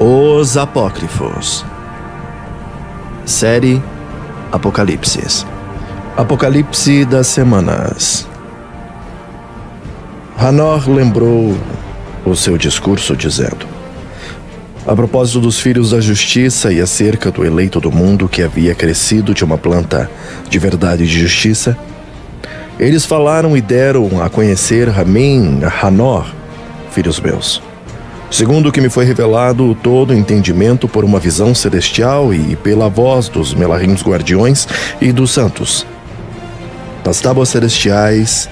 Os Apócrifos. Série Apocalipse. Apocalipse das Semanas. Hanor lembrou o seu discurso dizendo: a propósito dos filhos da justiça e acerca do eleito do mundo que havia crescido de uma planta de verdade e de justiça, eles falaram e deram a conhecer a mim, Hanor, filhos meus, segundo o que me foi revelado todo o entendimento por uma visão celestial e pela voz dos Melahim guardiões e dos santos. Nas tábuas celestiais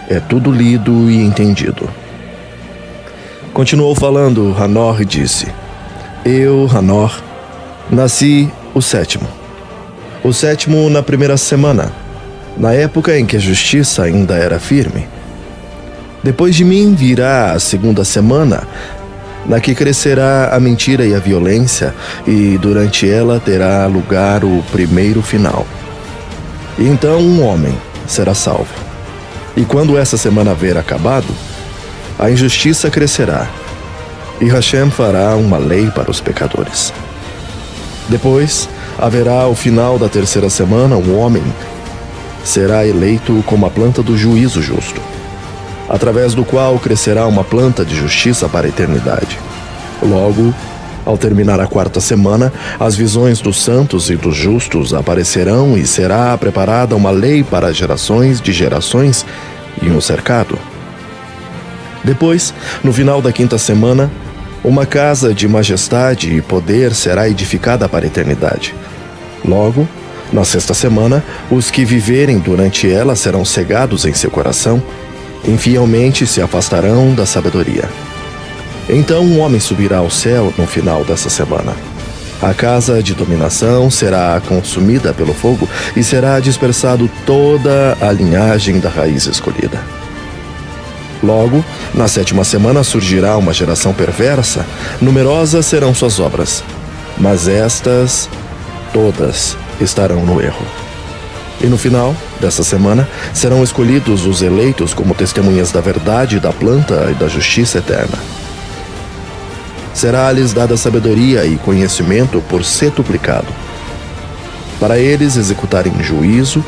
é tudo lido e entendido. Continuou falando Hanor e disse: eu, Hanor, nasci o sétimo na primeira semana, na época em que a justiça ainda era firme. Depois de mim virá a segunda semana, na que crescerá a mentira e a violência, e durante ela terá lugar o primeiro final. E então um homem será salvo. E quando essa semana haver acabado, a injustiça crescerá, e Hashem fará uma lei para os pecadores. Depois haverá o final da terceira semana, um homem será eleito como a planta do juízo justo, através do qual crescerá uma planta de justiça para a eternidade. Logo, ao terminar a quarta semana, as visões dos santos e dos justos aparecerão e será preparada uma lei para gerações de gerações e um cercado. Depois, no final da quinta semana, uma casa de majestade e poder será edificada para a eternidade. Logo, na sexta semana, os que viverem durante ela serão cegados em seu coração, infielmente se afastarão da sabedoria. Então um homem subirá ao céu no final dessa semana. A casa de dominação será consumida pelo fogo e será dispersado toda a linhagem da raiz escolhida. Logo, na sétima semana surgirá uma geração perversa, numerosas serão suas obras, mas estas todas estarão no erro. E no final dessa semana serão escolhidos os eleitos como testemunhas da verdade, da planta e da justiça eterna. Será-lhes dada sabedoria e conhecimento por setuplicado. Para eles executarem juízo,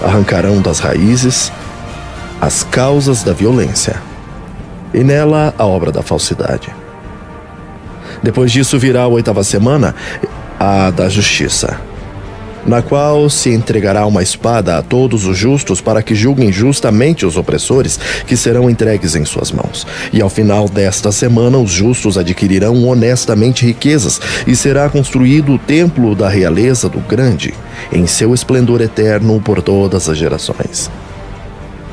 arrancarão das raízes as causas da violência, e nela a obra da falsidade. Depois disso virá a oitava semana, a da justiça, na qual se entregará uma espada a todos os justos para que julguem justamente os opressores que serão entregues em suas mãos. E ao final desta semana os justos adquirirão honestamente riquezas e será construído o templo da realeza do Grande, em seu esplendor eterno por todas as gerações.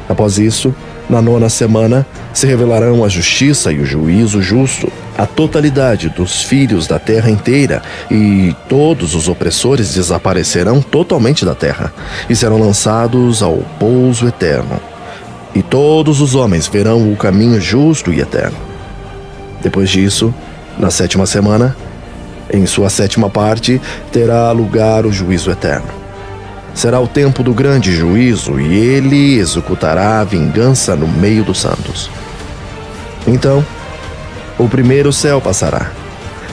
Após isso, na nona semana, se revelarão a justiça e o juízo justo, a totalidade dos filhos da terra inteira, e todos os opressores desaparecerão totalmente da terra, e serão lançados ao pouso eterno. E todos os homens verão o caminho justo e eterno. Depois disso, na sétima semana, em sua sétima parte, terá lugar o juízo eterno. Será o tempo do grande juízo, e ele executará a vingança no meio dos santos. Então, o primeiro céu passará,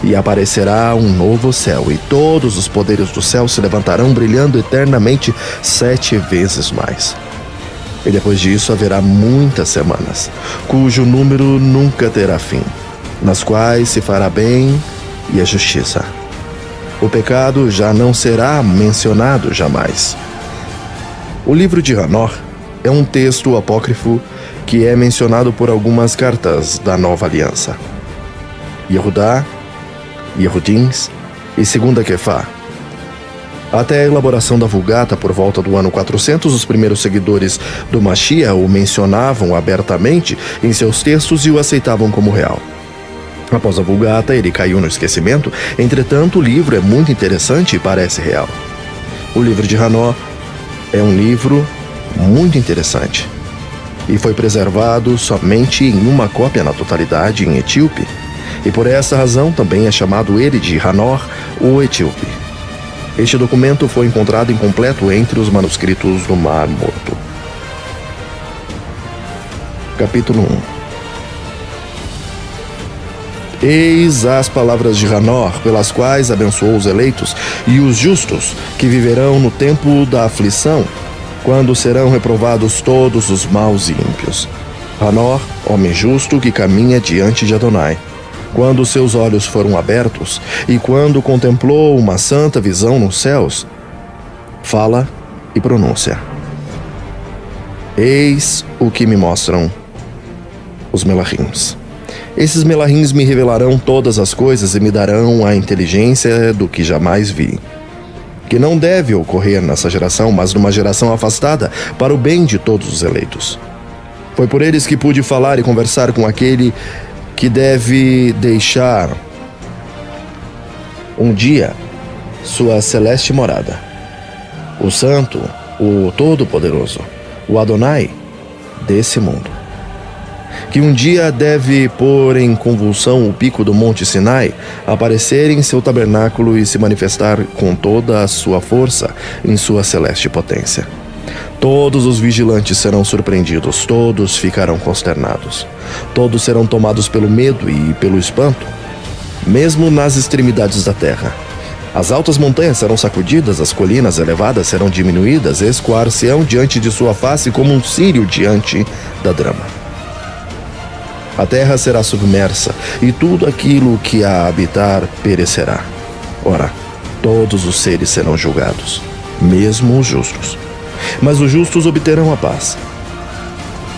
e aparecerá um novo céu, e todos os poderes do céu se levantarão brilhando eternamente 7 vezes mais. E depois disso haverá muitas semanas, cujo número nunca terá fim, nas quais se fará bem e a justiça. O pecado já não será mencionado jamais. O livro de Hanor é um texto apócrifo que é mencionado por algumas cartas da Nova Aliança. Yehudá, Yehudins e Segunda Kefá. Até a elaboração da Vulgata por volta do ano 400, os primeiros seguidores do Mashiach o mencionavam abertamente em seus textos e o aceitavam como real. Após a Vulgata, ele caiu no esquecimento, entretanto o livro é muito interessante e parece real. O livro de Hanor é um livro muito interessante e foi preservado somente em uma cópia na totalidade em Etíope, e por essa razão também é chamado ele de Hanor, o Etíope. Este documento foi encontrado incompleto entre os manuscritos do Mar Morto. Capítulo 1. Eis as palavras de Hanor, pelas quais abençoou os eleitos e os justos, que viverão no tempo da aflição, quando serão reprovados todos os maus e ímpios. Hanor, homem justo que caminha diante de Adonai, quando seus olhos foram abertos e quando contemplou uma santa visão nos céus, fala e pronuncia: Eis o que me mostram os Melahims. Esses Melahims me revelarão todas as coisas e me darão a inteligência do que jamais vi, que não deve ocorrer nessa geração, mas numa geração afastada, para o bem de todos os eleitos. Foi por eles que pude falar e conversar com aquele que deve deixar um dia sua celeste morada, o Santo, o Todo-Poderoso, o Adonai desse mundo, que um dia deve pôr em convulsão o pico do Monte Sinai, aparecer em seu tabernáculo e se manifestar com toda a sua força em sua celeste potência. Todos os vigilantes serão surpreendidos, todos ficarão consternados. Todos serão tomados pelo medo e pelo espanto, mesmo nas extremidades da terra. As altas montanhas serão sacudidas, as colinas elevadas serão diminuídas, escoar-se-ão diante de sua face como um círio diante da drama. A terra será submersa, e tudo aquilo que a habitar perecerá. Ora, todos os seres serão julgados, mesmo os justos. Mas os justos obterão a paz.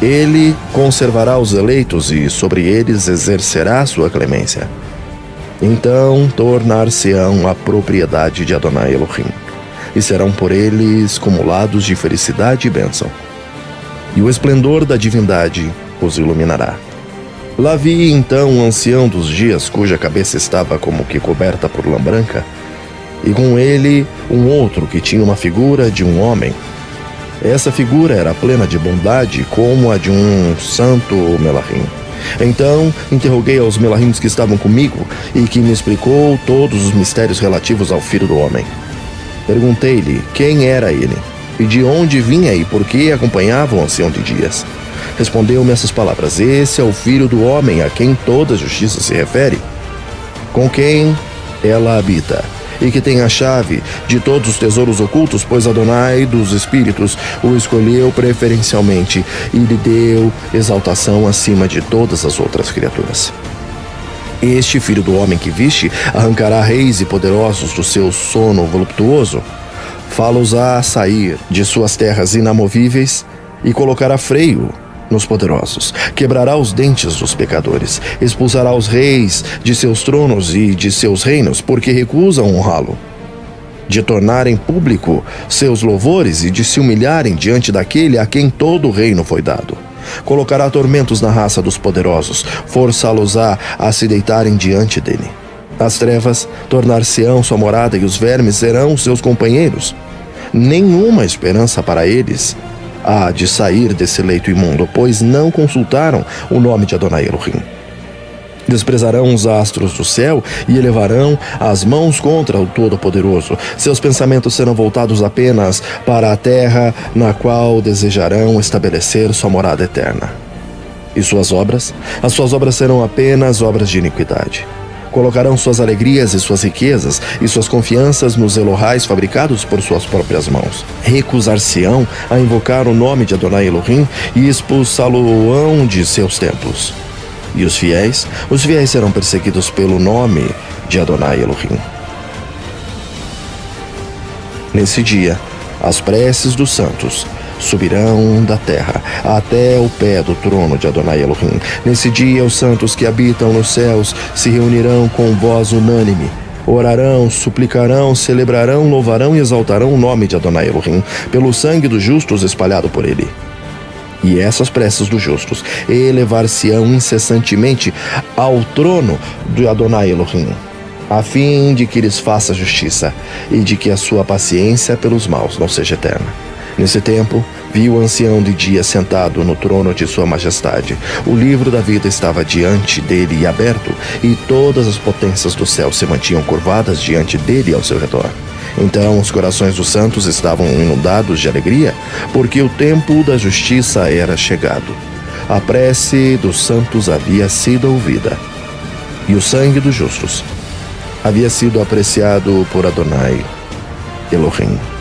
Ele conservará os eleitos e sobre eles exercerá sua clemência. Então tornar-se-ão a propriedade de Adonai Elohim, e serão por eles cumulados de felicidade e bênção. E o esplendor da divindade os iluminará. Lá vi então um ancião dos dias, cuja cabeça estava como que coberta por lã branca, e com ele um outro que tinha uma figura de um homem. Essa figura era plena de bondade, como a de um santo Melahim. Então interroguei aos Melahims que estavam comigo, e que me explicou todos os mistérios relativos ao Filho do Homem. Perguntei-lhe quem era ele, e de onde vinha e por que acompanhava o ancião de dias. Respondeu-me essas palavras: Esse é o Filho do Homem, a quem toda a justiça se refere, com quem ela habita, e que tem a chave de todos os tesouros ocultos, pois Adonai dos Espíritos o escolheu preferencialmente e lhe deu exaltação acima de todas as outras criaturas. Este Filho do Homem que viste arrancará reis e poderosos do seu sono voluptuoso, fá-los-á sair de suas terras inamovíveis e colocará freio nos poderosos, quebrará os dentes dos pecadores, expulsará os reis de seus tronos e de seus reinos, porque recusam honrá-lo, de tornarem público seus louvores e de se humilharem diante daquele a quem todo o reino foi dado. Colocará tormentos na raça dos poderosos, forçá-los-á a se deitarem diante dele. As trevas tornar-se-ão sua morada e os vermes serão seus companheiros. Nenhuma esperança para eles há de sair desse leito imundo, pois não consultaram o nome de Adonai Elohim. Desprezarão os astros do céu e elevarão as mãos contra o Todo-Poderoso. Seus pensamentos serão voltados apenas para a terra, na qual desejarão estabelecer sua morada eterna. E suas obras? As suas obras serão apenas obras de iniquidade. Colocarão suas alegrias e suas riquezas e suas confianças nos Elohais fabricados por suas próprias mãos. Recusar-se-ão a invocar o nome de Adonai Elohim e expulsá-lo-ão de seus templos. E os fiéis serão perseguidos pelo nome de Adonai Elohim. Nesse dia, as preces dos santos subirão da terra até o pé do trono de Adonai Elohim. Nesse dia, os santos que habitam nos céus se reunirão com voz unânime, orarão, suplicarão, celebrarão, louvarão e exaltarão o nome de Adonai Elohim, pelo sangue dos justos espalhado por ele. E essas preces dos justos elevar-se-ão incessantemente ao trono de Adonai Elohim, a fim de que lhes faça justiça e de que a sua paciência pelos maus não seja eterna. Nesse tempo, vi o ancião de dia sentado no trono de sua majestade. O livro da vida estava diante dele aberto, e todas as potências do céu se mantinham curvadas diante dele e ao seu redor. Então os corações dos santos estavam inundados de alegria, porque o tempo da justiça era chegado. A prece dos santos havia sido ouvida. e o sangue dos justos havia sido apreciado por Adonai, Elohim.